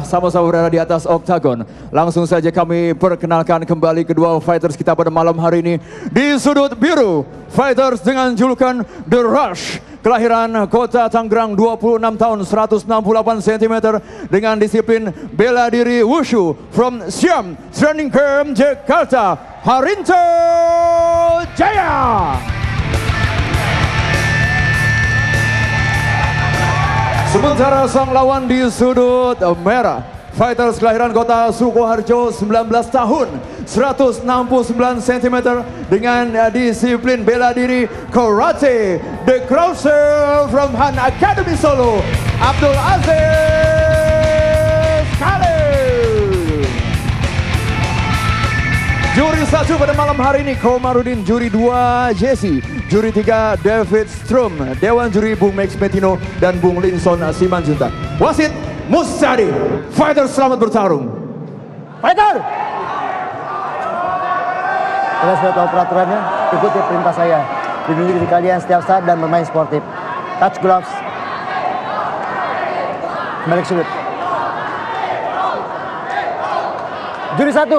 Sama-sama berada di atas oktagon. Langsung saja kami perkenalkan kembali kedua fighters kita pada malam hari ini. Di sudut biru, fighters dengan julukan The Rush, kelahiran kota Tangerang, 26 tahun, 168 cm, dengan disiplin bela diri wushu, from Siam Training Camp Jakarta, Harinto Jaya. Sementara sang lawan di sudut merah, fighters kelahiran kota Sukoharjo, 19 tahun, 169 cm, dengan disiplin bela diri karate, the Krauser from Han Academy Solo, Abdul Aziz Khalil. Juri 1 pada malam hari ini Komarudin, juri 2 Jesse, juri 3 David Strum, Dewan Juri Bung Max Metino dan Bung Linson Simanjuntak. Wasit Mustadi. Fighter selamat bertarung. Fighter! Kalian sudah tahu peraturannya, ikuti perintah saya. Lindungi diri kalian setiap saat dan bermain sportif. Touch gloves. Balik sudut. Juri 1,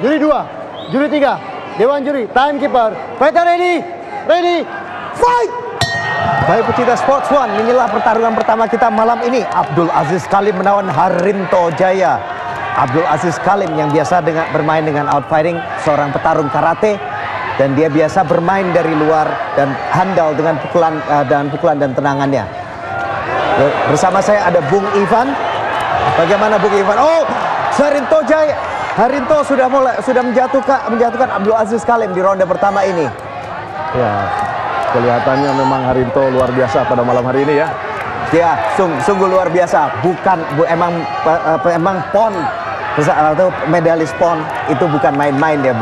juri 2, juri 3, Dewan Juri, timekeeper. Fighter ready, ready, fight! Baik pecinta Sports One, inilah pertarungan pertama kita malam ini. Abdul Aziz Khalim melawan Harinto Jaya. Abdul Aziz Khalim yang biasa bermain dengan outfighting, seorang petarung karate, dan dia biasa bermain dari luar dan handal dengan pukulan dan tendangannya. Bersama saya ada Bung Ivan. Bagaimana Bung Ivan? Oh, Harinto Jaya. Harinto sudah menjatuhkan Abdul Aziz Khalim di ronde pertama ini. Ya, kelihatannya memang Harinto luar biasa pada malam hari ini ya. Ya, sungguh luar biasa. Emang PON atau medalis PON itu bukan main-main ya,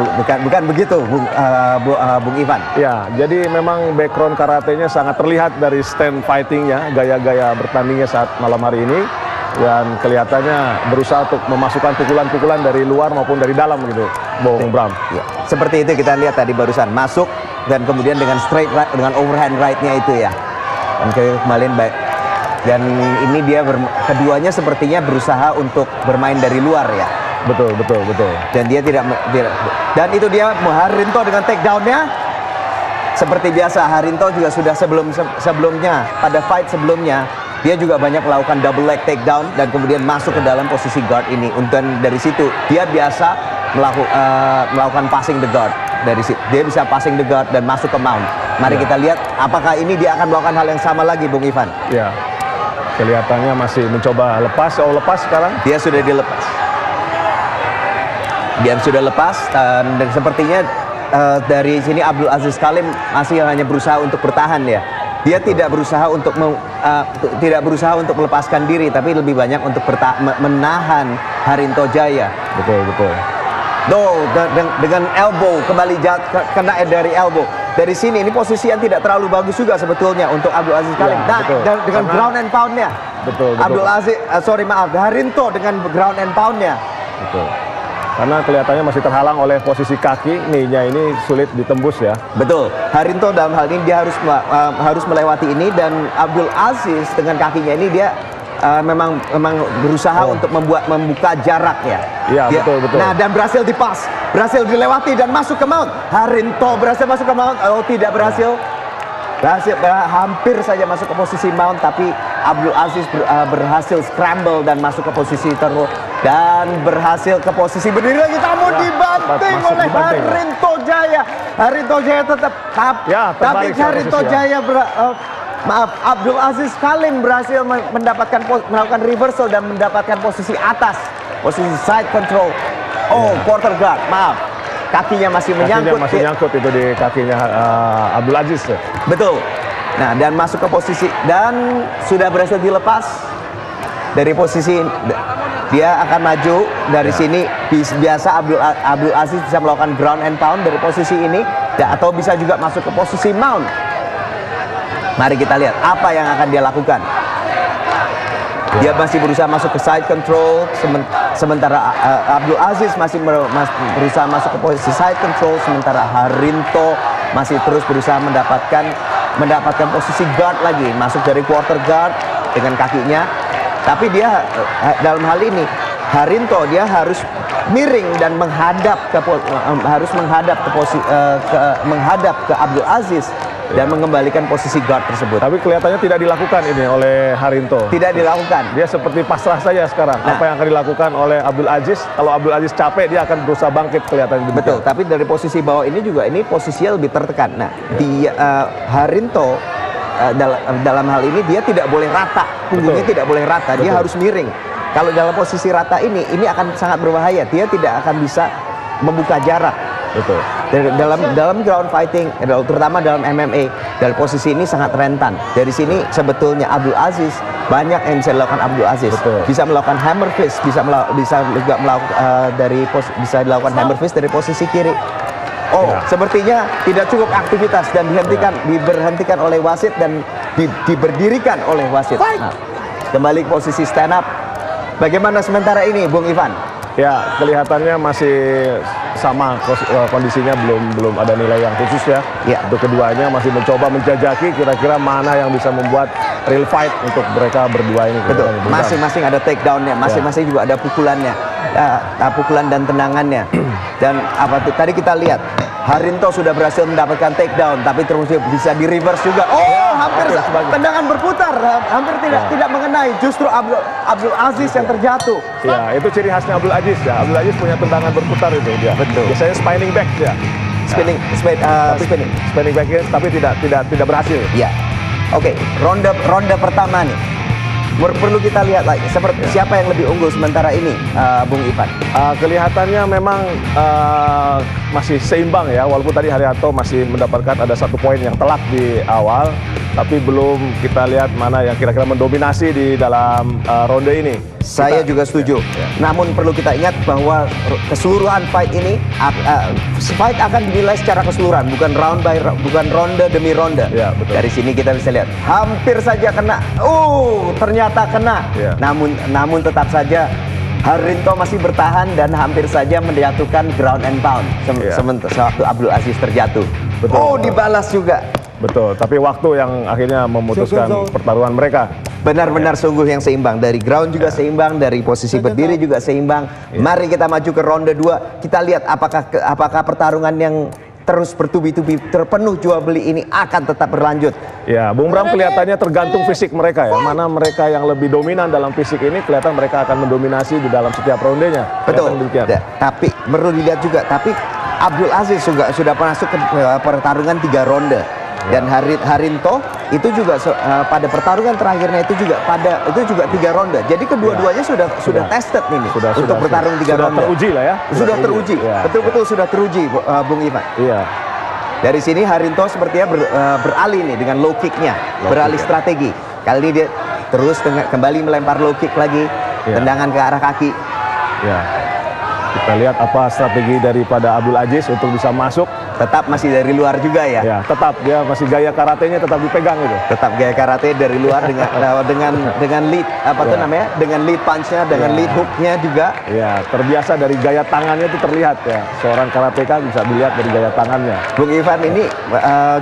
bukan begitu, Bung Ivan. Ya, jadi memang background karatenya sangat terlihat dari stand fightingnya, gaya-gaya bertandingnya saat malam hari ini, dan kelihatannya berusaha untuk memasukkan pukulan-pukulan dari luar maupun dari dalam gitu, Bung Bram. Ya. Seperti itu kita lihat tadi barusan masuk dan kemudian dengan straight right, dengan overhand right-nya itu ya. Dan kembali baik. Dan ini dia keduanya sepertinya berusaha untuk bermain dari luar ya. Betul. Dan dia tidak dan itu dia Harinto dengan takedown-nya. Seperti biasa Harinto juga sudah sebelumnya pada fight sebelumnya dia juga banyak melakukan double leg takedown dan kemudian masuk ke dalam posisi guard ini. Dan dari situ dia biasa melakukan passing the guard. Dari situ dia bisa passing the guard dan masuk ke mount. Mari kita lihat apakah ini dia akan melakukan hal yang sama lagi, Bung Ivan. Ya. Kelihatannya masih mencoba lepas. Oh, lepas sekarang? Dia sudah dilepas. Dia sudah lepas dan sepertinya dari sini Abdul Aziz Khalim masih hanya berusaha untuk bertahan ya. Dia tidak berusaha untuk melepaskan diri, tapi lebih banyak untuk menahan Harinto Jaya. Betul. Dengan elbow kembali kena dari elbow. Dari sini ini posisi yang tidak terlalu bagus juga sebetulnya untuk Abdul Aziz Khalim. Ya, dengan ground and pound-nya. Betul. Abdul Aziz, Harinto dengan ground and pound-nya. Betul. Karena kelihatannya masih terhalang oleh posisi kaki, knee-nya ini sulit ditembus ya. Betul. Harinto dalam hal ini dia harus melewati ini, dan Abdul Aziz dengan kakinya ini dia memang berusaha untuk membuka jarak ya. Iya, betul. Nah, dan berhasil berhasil dilewati dan masuk ke mount. Harinto berhasil masuk ke mount. Oh, tidak berhasil. Hampir saja masuk ke posisi mount, tapi Abdul Aziz berhasil scramble dan masuk ke posisi terus dan berhasil ke posisi berdiri lagi, namun dibanting oleh Harinto Jaya. Harinto Jaya tetap tapi Harinto Jaya Abdul Aziz Khalim berhasil melakukan reversal dan mendapatkan posisi atas, posisi side control. Oh, quarter guard, maaf. Kakinya masih menyangkut itu di kakinya Abdul Aziz. Betul. Nah, dan masuk ke posisi dan sudah berhasil dilepas dari posisi. Dia akan maju dari sini. Biasa Abdul Aziz bisa melakukan ground and pound dari posisi ini, atau bisa juga masuk ke posisi mount. Mari kita lihat apa yang akan dia lakukan. Dia masih berusaha masuk ke side control, sementara Abdul Aziz masih berusaha masuk ke posisi side control, sementara Harinto masih terus berusaha mendapatkan posisi guard lagi, masuk dari quarter guard dengan kakinya. Tapi dia dalam hal ini Harinto dia harus miring dan menghadap ke Abdul Aziz dan mengembalikan posisi guard tersebut. Tapi kelihatannya tidak dilakukan ini oleh Harinto. Tidak dilakukan. Dia seperti pasrah saja sekarang. Apa yang akan dilakukan oleh Abdul Aziz? Kalau Abdul Aziz capek, dia akan berusaha bangkit, kelihatannya demikian. Betul. Tapi dari posisi bawah ini juga ini posisinya lebih tertekan. Nah, Harinto dalam hal ini dia tidak boleh rata, punggungnya tidak boleh rata. Dia harus miring. Kalau dalam posisi rata ini akan sangat berbahaya. Dia tidak akan bisa membuka jarak. Betul. Dalam ground fighting, terutama dalam MMA, dari posisi ini sangat rentan. Dari sini sebetulnya Abdul Aziz banyak yang bisa dilakukan Abdul Aziz. Betul. Bisa melakukan hammer fist, bisa juga melakukan bisa dilakukan hammer fist dari posisi kiri. Sepertinya tidak cukup aktivitas dan diberhentikan oleh wasit dan diberdirikan oleh wasit. Nah, kembali ke posisi stand up. Bagaimana sementara ini, Bung Ivan? Ya, kelihatannya masih sama kondisinya, belum ada nilai yang khusus ya. Untuk keduanya masih mencoba menjajaki kira-kira mana yang bisa membuat real fight untuk mereka berdua ini. Betul. Masing-masing ada takedown-nya, masing-masing juga ada pukulannya, pukulan dan tendangannya. Dan tadi kita lihat Harinto sudah berhasil mendapatkan takedown, tapi terus bisa di reverse juga. Hampir tendangan berputar, hampir tidak mengenai. Justru Abdul Aziz yang terjatuh. Ya, itu ciri khasnya Abdul Aziz ya. Abdul Aziz punya tendangan berputar itu dia. Betul. Biasanya spinning back ya. Spinning back tapi tidak berhasil. Ya. Oke, ronde pertama nih. Perlu kita lihat lagi siapa yang lebih unggul sementara ini, Bung Ivan. Kelihatannya memang masih seimbang ya, walaupun tadi Haryanto masih mendapatkan ada 1 poin yang telak di awal, tapi belum kita lihat mana yang kira-kira mendominasi di dalam ronde ini. Saya juga setuju. Namun perlu kita ingat bahwa keseluruhan fight ini fight akan dinilai secara keseluruhan, bukan ronde demi ronde. Ya, betul. Dari sini kita bisa lihat hampir saja kena. Ternyata kena. Ya. Namun tetap saja Harinto masih bertahan dan hampir saja menjatuhkan ground and pound sementara waktu Abdul Aziz terjatuh. Betul. Dibalas juga. Betul, tapi waktu yang akhirnya memutuskan pertarungan mereka. Benar-benar sungguh yang seimbang. Dari ground juga seimbang, dari posisi berdiri juga seimbang. Mari kita maju ke ronde 2. Kita lihat apakah pertarungan yang terus bertubi-tubi terpenuh jual beli ini akan tetap berlanjut. Ya, Bung Bram, kelihatannya tergantung fisik mereka ya. Mana mereka yang lebih dominan dalam fisik ini, kelihatan mereka akan mendominasi di dalam setiap rondenya. Betul. Tapi perlu dilihat juga, Abdul Aziz sudah masuk ke pertarungan 3 ronde. Dan Harinto itu juga pada pertarungan terakhirnya itu juga 3 ronde. Jadi kedua-duanya sudah tested ini untuk bertarung 3 ronde. Sudah teruji lah ya. Sudah teruji. Betul-betul sudah teruji, Bung Ivan. Iya. Dari sini Harinto sepertinya beralih nih dengan low kicknya, beralih strategi. Kali ini dia terus kembali melempar low kick lagi, tendangan ke arah kaki. Ya. Kita lihat apa strategi daripada Abdul Aziz untuk bisa masuk. Tetap masih dari luar juga ya. Ya, tetap dia masih gaya karatenya tetap dipegang itu. Tetap gaya karate dari luar dengan lead dengan lead punch-nya, dengan lead hook-nya juga. Ya, terbiasa dari gaya tangannya itu terlihat ya. Seorang karateka bisa dilihat dari gaya tangannya. Bung Ivan ini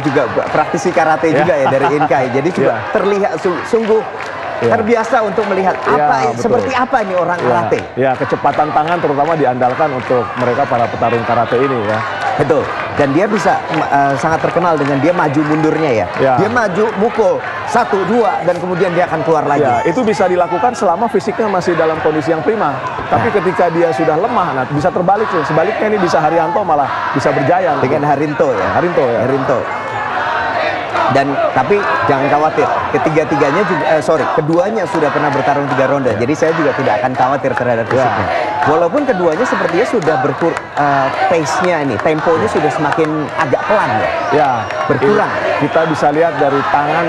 juga praktisi karate juga ya dari Inkai. Jadi juga terlihat sungguh terbiasa untuk melihat seperti apa ini orang karate. Ya, kecepatan tangan terutama diandalkan untuk mereka para petarung karate ini ya. Betul. Dan dia bisa sangat terkenal dengan dia maju mundurnya ya. Dia maju mukul 1, 2 dan kemudian dia akan keluar lagi. Ya, itu bisa dilakukan selama fisiknya masih dalam kondisi yang prima. Tapi ketika dia sudah lemah, bisa terbalik sih. Sebaliknya ini bisa Haryanto malah bisa berjaya dengan Harinto ya. Harinto. Dan tapi jangan khawatir, keduanya sudah pernah bertarung 3 ronde. Jadi saya juga tidak akan khawatir terhadap fisiknya. Walaupun keduanya sepertinya sudah pace-nya ini, temponya sudah semakin agak pelan ya. Berkurang. Kita bisa lihat dari tangan,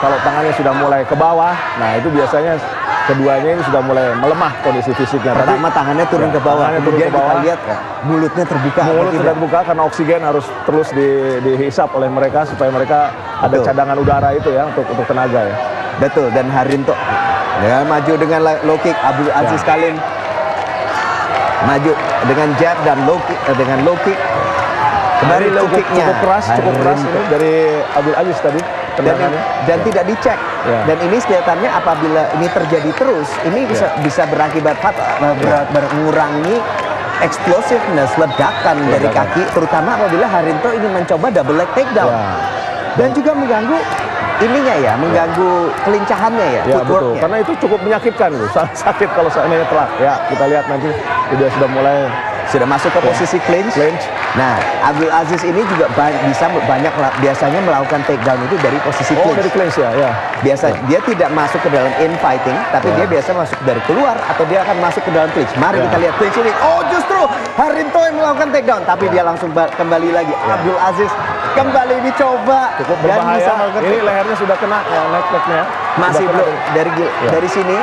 kalau tangannya sudah mulai ke bawah, nah itu biasanya keduanya ini sudah mulai melemah kondisi fisiknya. Pertama tangannya turun ke bawah, kemudian kita lihat mulutnya terbuka. Mulut sudah terbuka karena oksigen harus terus dihisap oleh mereka supaya mereka ada cadangan udara itu ya untuk tenaga ya. Betul. Dan Harinto maju dengan low kick. Abdul Aziz Kalim maju dengan jab dan low kick. Kembali low kicknya. Cukup keras ini dari Abdul Aziz tadi. tendangannya. Dan tidak dicek. Ya. Dan ini kelihatannya apabila ini terjadi terus, ini bisa berakibat fatal, mengurangi explosiveness, ledakan dari kaki, terutama apabila Harinto ingin mencoba double leg takedown. Ya. Dan juga mengganggu ininya ya, mengganggu kelincahannya ya, Ya betul, footworknya. karena itu cukup menyakitkan loh, sangat sakit kalau seandainya telak. Ya, kita lihat nanti dia sudah mulai Sudah masuk ke posisi clinch. Nah, Abdul Aziz ini juga biasanya melakukan takedown itu dari posisi clinch. Oh, dari clinch ya. Dia tidak masuk ke dalam infighting, tapi dia biasa masuk dari keluar atau dia akan masuk ke dalam clinch. Mari kita lihat clinch ini. Oh, justru Harinto yang melakukan takedown, tapi dia langsung kembali lagi. Abdul Aziz kembali dicoba Cukup dan berbahaya. bisa melakukan Ini takedown. lehernya sudah kena ya, neck-nya. Masih Sudah belum kena. dari sini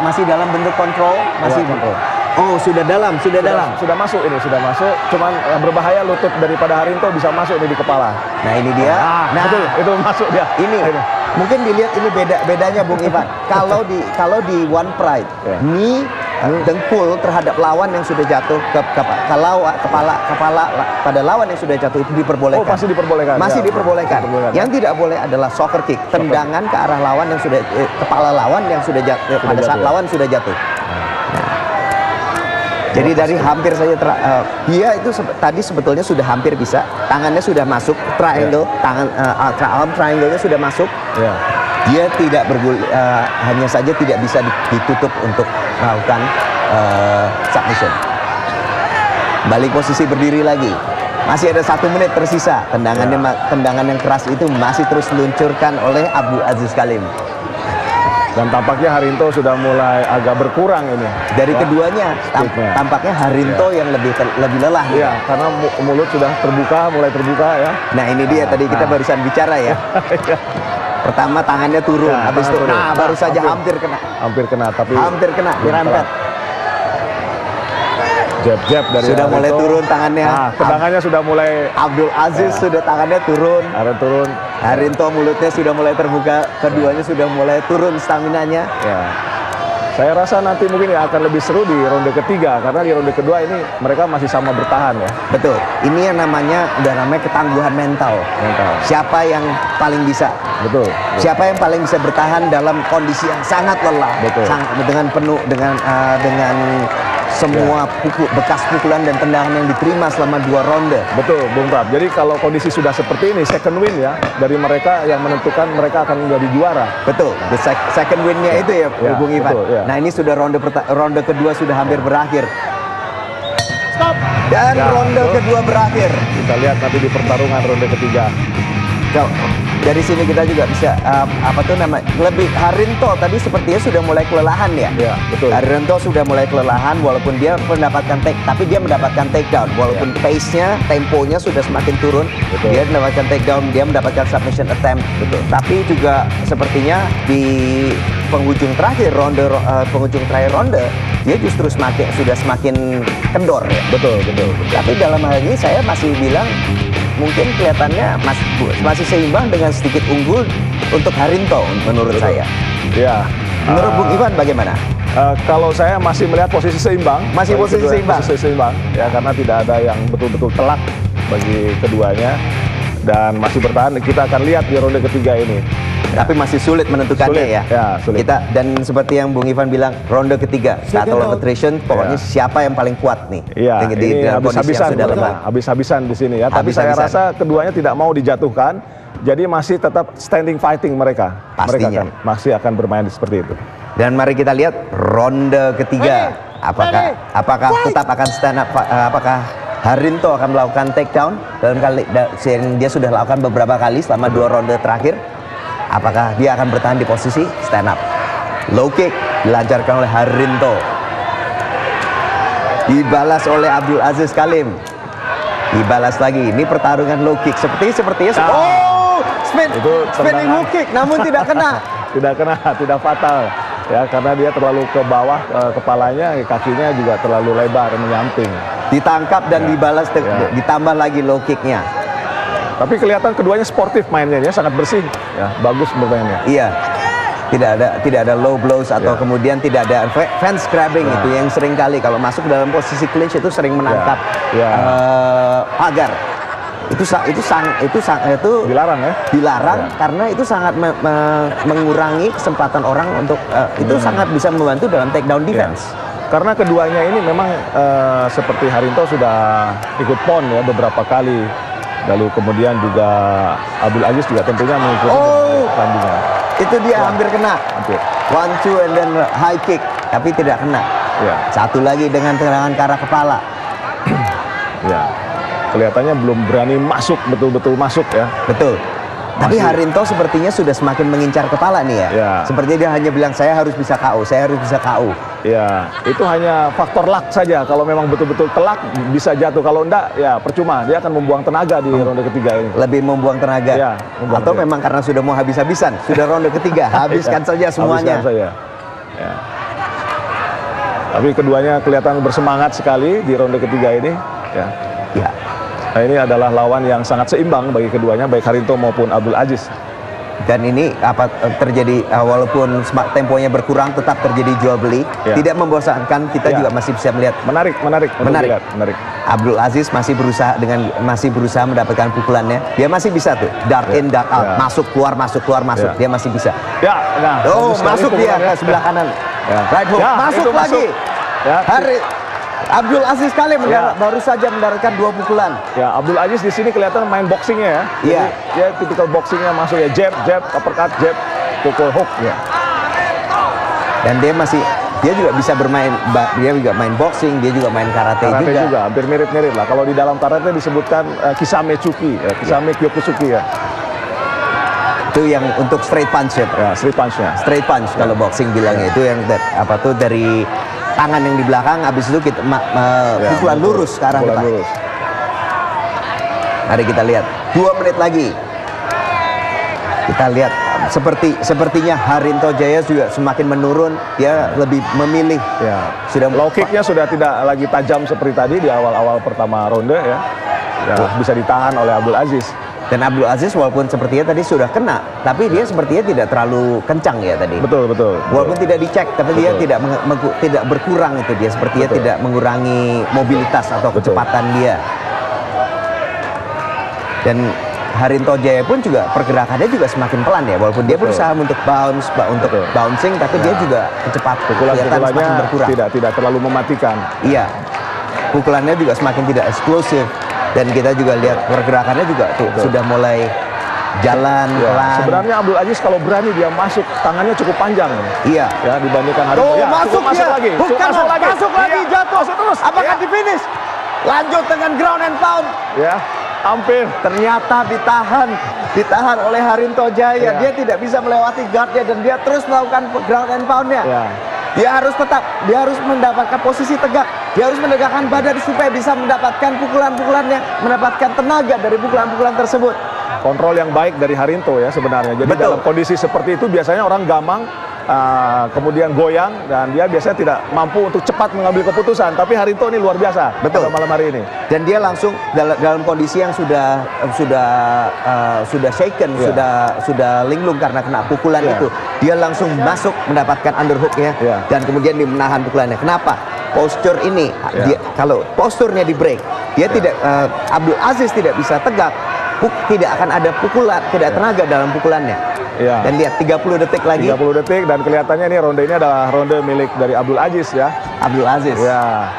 masih dalam bentuk kontrol, masih kontrol. Oh, sudah dalam. Sudah masuk ini, sudah masuk. Cuman berbahaya lutut daripada Harinto bisa masuk ini di kepala. Nah, ini dia. Nah, betul, itu masuk dia. Ini mungkin dilihat ini bedanya Bung Ivan. Kalau di One Pride, knee dengkul terhadap lawan yang sudah jatuh kepala pada lawan yang sudah jatuh itu diperbolehkan. Oh, masih diperbolehkan. Masih diperbolehkan. Yang tidak boleh adalah soccer kick, tendangan ke arah lawan yang sudah kepala lawan yang sudah jatuh pada saat lawan sudah jatuh. Jadi dari hampir saja dia itu tadi sebetulnya sudah hampir bisa, tangannya sudah masuk triangle, arm triangle-nya sudah masuk. Dia tidak hanya saja tidak bisa ditutup untuk melakukan submission. Balik posisi berdiri lagi. Masih ada 1 menit tersisa. Tendangan yang keras itu masih terus diluncurkan oleh Abdul Aziz Kalim. Dan tampaknya Harinto sudah mulai agak berkurang ini. Dari keduanya, tampaknya Harinto yang lebih lelah. Iya, karena mulut sudah mulai terbuka ya. Nah, ini dia tadi kita barusan bicara ya. Pertama tangannya turun, habis itu baru saja hampir kena. Hampir kena, dirempet. Jab dari sudah mulai Harinto. turun tangannya. Tendangannya sudah mulai. Abdul Aziz sudah tangannya turun. Harinto mulutnya sudah mulai terbuka, keduanya sudah mulai turun staminanya. Ya. Saya rasa nanti mungkin akan lebih seru di ronde ketiga karena di ronde kedua ini mereka masih sama bertahan ya. Betul. Ini yang namanya ketangguhan mental. Siapa yang paling bisa? Betul. Siapa yang paling bisa bertahan dalam kondisi yang sangat lelah? Betul. Dengan penuh dengan semua bekas pukulan dan tendangan yang diterima selama 2 ronde. Betul, Bung Prab. Jadi kalau kondisi sudah seperti ini, second win ya dari mereka yang menentukan mereka akan menjadi juara. Betul, the second win-nya itu ya, Bung Ivan. Betul, Nah, ini sudah ronde kedua sudah hampir berakhir. Dan ronde kedua berakhir. Kita lihat nanti di pertarungan ronde ketiga. Dari sini kita juga bisa lebih Harinto tadi sepertinya sudah mulai kelelahan ya. Iya, betul. Harinto sudah mulai kelelahan walaupun dia mendapatkan tapi dia mendapatkan takedown walaupun pace-nya, temponya sudah semakin turun. Betul. Dia mendapatkan takedown, dia mendapatkan submission attempt. Betul. Tapi juga sepertinya di penghujung terakhir ronde dia justru sudah semakin kendor ya. Betul. Tapi dalam hal ini saya masih bilang mungkin kelihatannya masih seimbang dengan sedikit unggul untuk Harinto menurut saya. Ya. Menurut Bung Ivan bagaimana? Kalau saya masih melihat posisi seimbang. Posisi seimbang. Ya, karena tidak ada yang betul-betul telak bagi keduanya dan masih bertahan. Kita akan lihat di ronde ketiga ini. Tapi masih sulit menentukannya ya. Sulit. Dan seperti yang Bung Ivan bilang, ronde ketiga battle of attrition, pokoknya siapa yang paling kuat nih. Iya, ini habis-habisan di sini ya. Tapi saya rasa keduanya tidak mau dijatuhkan. Jadi masih tetap standing fighting mereka. Pastinya. Mereka masih akan bermain seperti itu. Dan mari kita lihat ronde ketiga. Apakah tetap akan stand up? Apakah Harinto akan melakukan takedown dalam yang dia sudah lakukan beberapa kali selama 2 ronde terakhir? Apakah dia akan bertahan di posisi stand up? Low kick dilancarkan oleh Harinto. Dibalas oleh Abdul Aziz Kalim. Dibalas lagi. Ini pertarungan low kick. Sepertinya spinning low kick, namun tidak kena. Tidak fatal. Ya, karena dia terlalu ke bawah kepalanya, kakinya juga terlalu lebar menyamping. Ditangkap dan dibalas ditambah lagi low kicknya. Tapi kelihatan keduanya sportif mainnya ya, sangat bersih. Ya, bagus bermainnya. Iya. Tidak ada low blows atau kemudian tidak ada fence grabbing itu yang sering kali kalau masuk dalam posisi clinch itu sering menangkap pagar. itu Dilarang ya? dilarang Ya. karena itu sangat mengurangi kesempatan orang untuk itu sangat bisa membantu dalam takedown defense. Karena keduanya ini memang seperti Harinto sudah ikut PON ya beberapa kali. Lalu kemudian juga Abdul Aziz juga tentunya mengikuti pertandingan. Itu dia hampir kena. Hampir. 1-2 and then high kick, tapi tidak kena. Ya. Satu lagi dengan tendangan ke arah kepala. Ya. Kelihatannya belum berani masuk, betul-betul masuk ya. Betul. Tapi Harinto sepertinya sudah semakin mengincar kepala nih ya. Ya. Sepertinya dia hanya bilang saya harus bisa KO, saya harus bisa KO. Ya, itu hanya faktor luck saja. Kalau memang betul-betul telak bisa jatuh. Kalau enggak, ya percuma. Dia akan membuang tenaga di ronde ketiga ini. Lebih membuang tenaga. Ya, membuang Atau tenaga. memang karena sudah mau habis-habisan, sudah ronde ketiga, habiskan saja semuanya. Habiskan saja. Ya. Tapi keduanya kelihatan bersemangat sekali di ronde ketiga ini. Ya. Ya. Nah, ini adalah lawan yang sangat seimbang bagi keduanya, baik Harinto maupun Abdul Aziz. Dan ini terjadi walaupun temponya berkurang tetap terjadi jual beli, Ya. tidak membosankan. Kita Ya. juga masih bisa melihat Menarik. Menarik. Abdul Aziz masih berusaha mendapatkan pukulannya. Dia masih bisa tuh dart in, dart out, Ya. masuk keluar. Ya. Dia masih bisa. Ya, nah, Oh, bagus sekali masuk dia pukulannya. ke sebelah kanan. Ya. Right hook, Ya, masuk itu lagi. Ya. Abdul Aziz kali Ya. baru saja mendaratkan 2 pukulan. Ya, Abdul Aziz di sini kelihatan main boxingnya ya. Iya. Jadi, dia tipikal boxingnya masuk ya, jab, uppercut, jab, pukul hook ya. Dan dia juga bisa bermain, dia juga main boxing, dia juga main karate juga. hampir mirip-mirip lah. Kalau di dalam karate disebutkan Kisame Tsuki, ya, Kisame Kyokusuki ya. Itu yang untuk straight punch ya. Ya, straight punch-nya. Straight punch kalau boxing bilangnya itu yang dari tangan yang di belakang, habis itu kita Ya, pukulan betul. lurus ke arah Pukulan depan. lurus. Mari kita lihat 2 menit lagi. Kita lihat sepertinya Harinto Jaya juga semakin menurun. Dia lebih memilih. Ya. Sudah Low kick-nya sudah tidak lagi tajam seperti tadi di awal-awal pertama ronde ya. Ya, bisa ditahan oleh Abdul Aziz. Dan Abdul Aziz walaupun sepertinya tadi sudah kena, tapi dia sepertinya tidak terlalu kencang ya tadi. Betul. Walaupun tidak dicek, tapi dia tidak berkurang itu dia sepertinya Betul. tidak mengurangi mobilitas atau Betul. kecepatan dia. Dan Harinto Jaya pun juga pergerakannya juga semakin pelan ya, walaupun dia Betul. berusaha untuk Betul. bouncing, tapi dia juga kelihatan semakin Pukulan-pukulannya berkurang. tidak terlalu mematikan. Iya, pukulannya juga semakin tidak eksplosif. Dan kita juga lihat pergerakannya juga tuh Betul. sudah mulai jalan Ya, pelan. sebenarnya Abdul Aziz kalau berani dia masuk, tangannya cukup panjang Iya. ya dibandingkan Harinto. Tuh, Ya, masuk cukup dia. lagi. Bukan, Cukup masuk lagi, Iya, jatuh. masuk terus. Apakah Ya. di finish? Lanjut dengan ground and pound. Ya, hampir. Ternyata ditahan oleh Harinto Jaya. Ya. Dia tidak bisa melewati guardnya dan dia terus melakukan ground and poundnya. Ya. Dia harus mendapatkan posisi tegak. Dia harus menegakkan badan supaya bisa mendapatkan pukulan-pukulannya, mendapatkan tenaga dari pukulan-pukulan tersebut. Kontrol yang baik dari Harinto ya sebenarnya. Jadi Betul. dalam kondisi seperti itu biasanya orang gamang, kemudian goyang, dan dia biasanya tidak mampu untuk cepat mengambil keputusan. Tapi Harinto ini luar biasa. Betul. pada malam hari ini. Dan dia langsung dalam kondisi yang sudah shaken, Ya. sudah linglung karena kena pukulan Ya. itu. Dia langsung masuk mendapatkan underhooknya Ya. dan kemudian dia menahan pukulannya. Kenapa? Postur ini, Ya. kalau posturnya di break, dia tidak Abdul Aziz tidak bisa tegak, tidak akan ada pukulan, tidak tenaga dalam pukulannya. Ya. Dan lihat 30 detik lagi, 30 detik dan kelihatannya ini ronde ini adalah ronde milik dari Abdul Aziz ya. Abdul Aziz. Ya,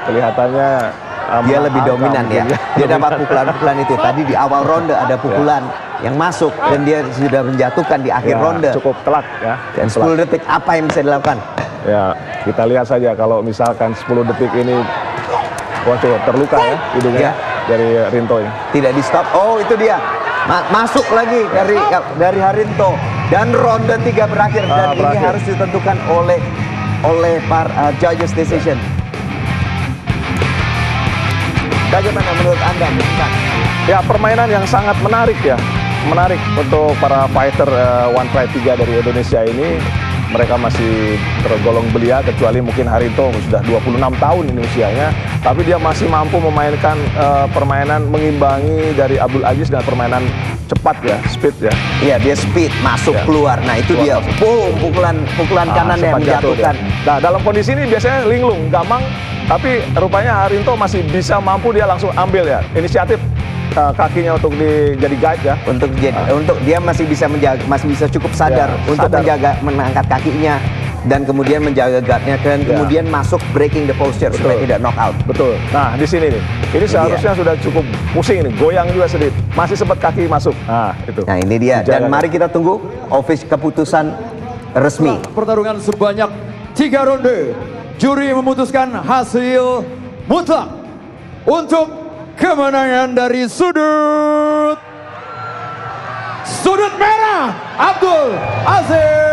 kelihatannya Dia lebih angka dominan ya. mungkin Dia dapat pukulan-pukulan itu. Tadi di awal ronde ada pukulan yang masuk dan dia sudah menjatuhkan di akhir Ya, ronde. cukup telak ya. Dan 10 detik apa yang bisa dilakukan? Ya, kita lihat saja kalau misalkan 10 detik ini waduh terluka ya hidungnya Ya. dari Rinto ini. Tidak di stop. Oh, itu dia. Masuk lagi dari Harinto dan ronde 3 berakhir dan ini berakhir. harus ditentukan oleh para judges decision. Bagaimana menurut Anda, Bung San? Ya, permainan yang sangat menarik ya. Menarik untuk para fighter One Pride 3 dari Indonesia ini. Mereka masih tergolong belia, kecuali mungkin Harinto sudah 26 tahun ini usianya. Tapi dia masih mampu memainkan permainan mengimbangi dari Abdul Aziz dengan permainan cepat ya, speed ya. Iya, dia speed masuk Ya. keluar. Nah, itu dia. Boom, pukulan kanan yang sempat jatuh menjatuhkan. dia. Nah, dalam kondisi ini biasanya linglung, gamang, tapi rupanya Harinto masih bisa mampu dia langsung ambil ya inisiatif kakinya untuk jadi guide ya. Untuk dia masih bisa menjaga, masih bisa cukup sadar untuk menjaga, mengangkat kakinya dan kemudian menjaga guardnya dan kemudian masuk breaking the posture supaya tidak knock out. Betul. Nah di sini nih, ini seharusnya sudah cukup pusing ini, goyang juga sedikit, masih sempat kaki masuk. Nah itu. Nah ini dia. Dan mari kita tunggu keputusan resmi. Pertarungan sebanyak 3 ronde, juri memutuskan hasil mutlak untuk kemenangan dari sudut merah Abdul Aziz.